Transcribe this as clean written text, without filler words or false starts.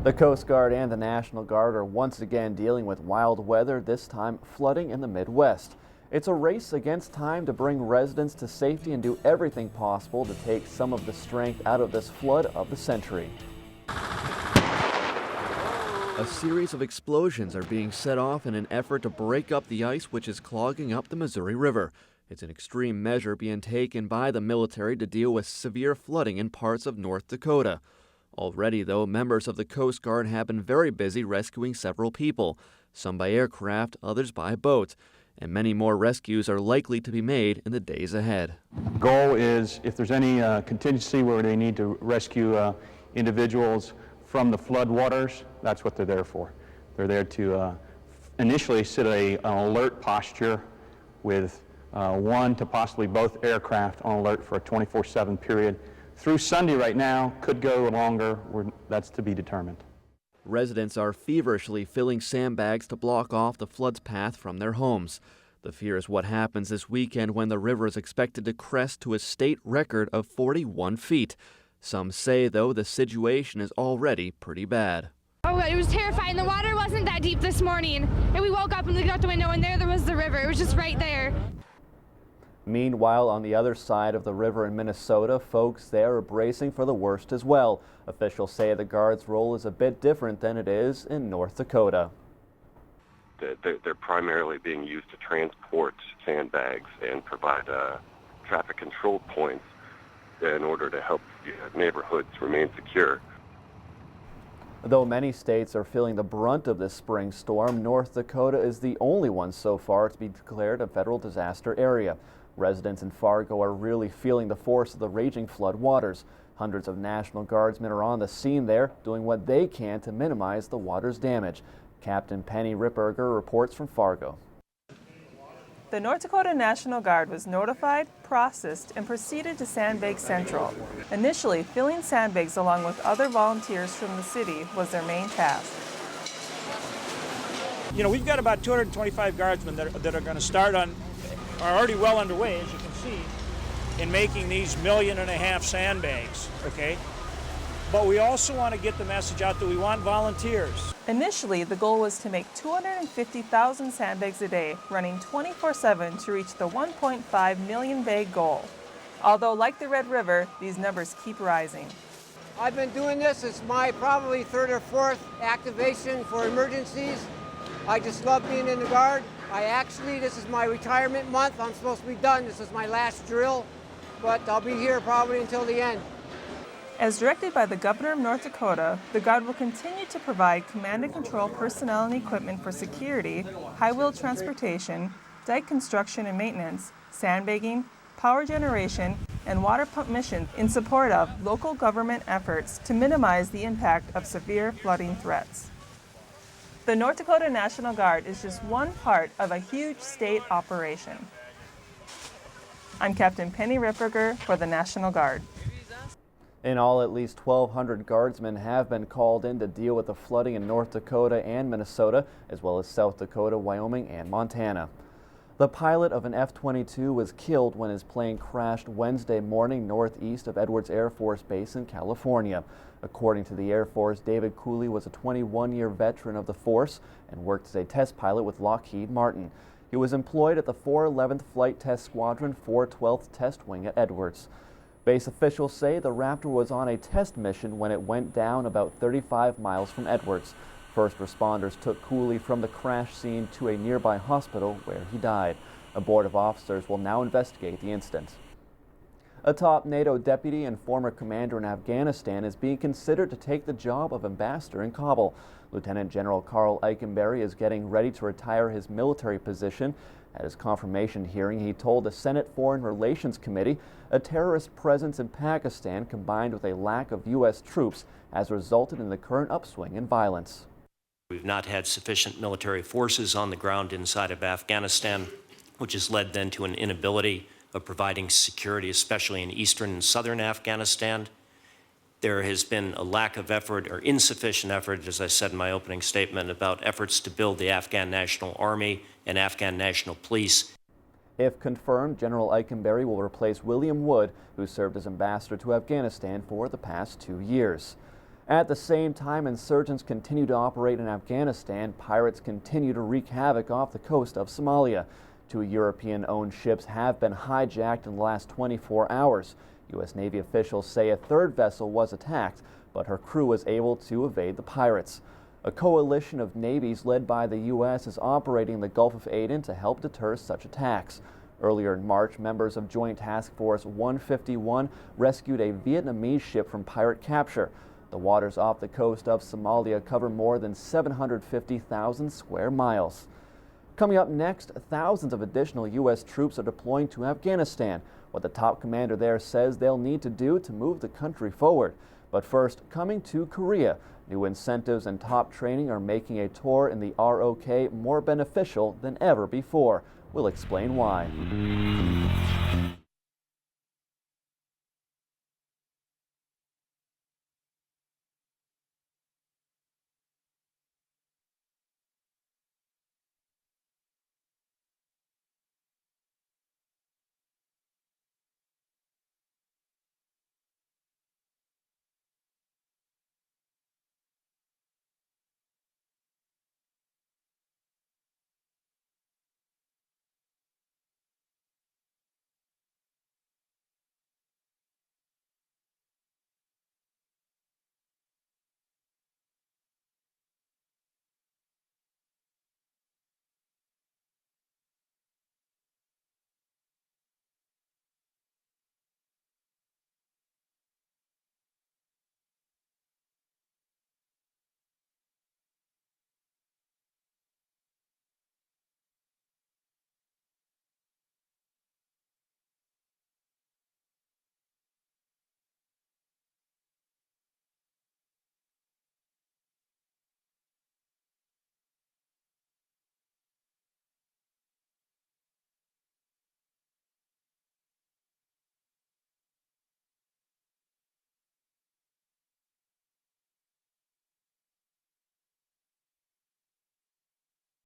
The Coast Guard and the National Guard are once again dealing with wild weather, this time flooding in the Midwest. It's a race against time to bring residents to safety and do everything possible to take some of the strength out of this flood of the century. A series of explosions are being set off in an effort to break up the ice which is clogging up the Missouri River. It's an extreme measure being taken by the military to deal with severe flooding in parts of North Dakota. Already, though, members of the Coast Guard have been very busy rescuing several people, some by aircraft, others by boat, and many more rescues are likely to be made in the days ahead. The goal is, if there's any contingency where they need to rescue individuals from the flood waters, that's what they're there for. They're there to initially sit an alert posture with one to possibly both aircraft on alert for a 24/7 period. Through Sunday right now, could go longer, that's to be determined. Residents are feverishly filling sandbags to block off the flood's path from their homes. The fear is what happens this weekend when the river is expected to crest to a state record of 41 feet. Some say, though, the situation is already pretty bad. Oh, it was terrifying. The water wasn't that deep this morning. And we woke up and looked out the window and there was the river. It was just right there. Meanwhile, on the other side of the river in Minnesota, folks there are bracing for the worst as well. Officials say the Guard's role is a bit different than it is in North Dakota. They're primarily being used to transport sandbags and provide traffic control points in order to help neighborhoods remain secure. Though many states are feeling the brunt of this spring storm, North Dakota is the only one so far to be declared a federal disaster area. Residents in Fargo are really feeling the force of the raging flood waters. Hundreds of National Guardsmen are on the scene there, doing what they can to minimize the water's damage. Captain Penny Ripperger reports from Fargo. The North Dakota National Guard was notified, processed, and proceeded to Sandbag Central. Initially, filling sandbags along with other volunteers from the city was their main task. You know, we've got about 225 guardsmen that are going to start on, are already well underway, as you can see, in making these 1.5 million sandbags, okay? But we also want to get the message out that we want volunteers. Initially, the goal was to make 250,000 sandbags a day, running 24/7 to reach the 1.5 million bag goal. Although, like the Red River, these numbers keep rising. I've been doing this. It's my probably third or fourth activation for emergencies. I just love being in the Guard. This is my retirement month. I'm supposed to be done. This is my last drill, but I'll be here probably until the end. As directed by the Governor of North Dakota, the Guard will continue to provide command and control personnel and equipment for security, high-wheel transportation, dike construction and maintenance, sandbagging, power generation, and water pump missions in support of local government efforts to minimize the impact of severe flooding threats. The North Dakota National Guard is just one part of a huge state operation. I'm Captain Penny Ripperger for the National Guard. In all, at least 1,200 guardsmen have been called in to deal with the flooding in North Dakota and Minnesota, as well as South Dakota, Wyoming, and Montana. The pilot of an F-22 was killed when his plane crashed Wednesday morning northeast of Edwards Air Force Base in California. According to the Air Force, David Cooley was a 21-year veteran of the force and worked as a test pilot with Lockheed Martin. He was employed at the 411th Flight Test Squadron 412th Test Wing at Edwards. Base officials say the Raptor was on a test mission when it went down about 35 miles from Edwards. First responders took Cooley from the crash scene to a nearby hospital where he died. A board of officers will now investigate the incident. A top NATO deputy and former commander in Afghanistan is being considered to take the job of ambassador in Kabul. Lieutenant General Karl Eikenberry is getting ready to retire his military position. At his confirmation hearing, he told the Senate Foreign Relations Committee a terrorist presence in Pakistan combined with a lack of U.S. troops has resulted in the current upswing in violence. We've not had sufficient military forces on the ground inside of Afghanistan, which has led then to an inability of providing security, especially in eastern and southern Afghanistan. There has been a lack of effort or insufficient effort, as I said in my opening statement, about efforts to build the Afghan National Army and Afghan National Police. If confirmed, General Eikenberry will replace William Wood, who served as ambassador to Afghanistan for the past 2 years. At the same time insurgents continue to operate in Afghanistan, pirates continue to wreak havoc off the coast of Somalia. 2 European-owned ships have been hijacked in the last 24 hours. U.S. Navy officials say a third vessel was attacked, but her crew was able to evade the pirates. A coalition of navies led by the U.S. is operating in the Gulf of Aden to help deter such attacks. Earlier in March, members of Joint Task Force 151 rescued a Vietnamese ship from pirate capture. The waters off the coast of Somalia cover more than 750,000 square miles. Coming up next, thousands of additional U.S. troops are deploying to Afghanistan. What the top commander there says they'll need to do to move the country forward. But first, coming to Korea, new incentives and top training are making a tour in the ROK more beneficial than ever before. We'll explain why.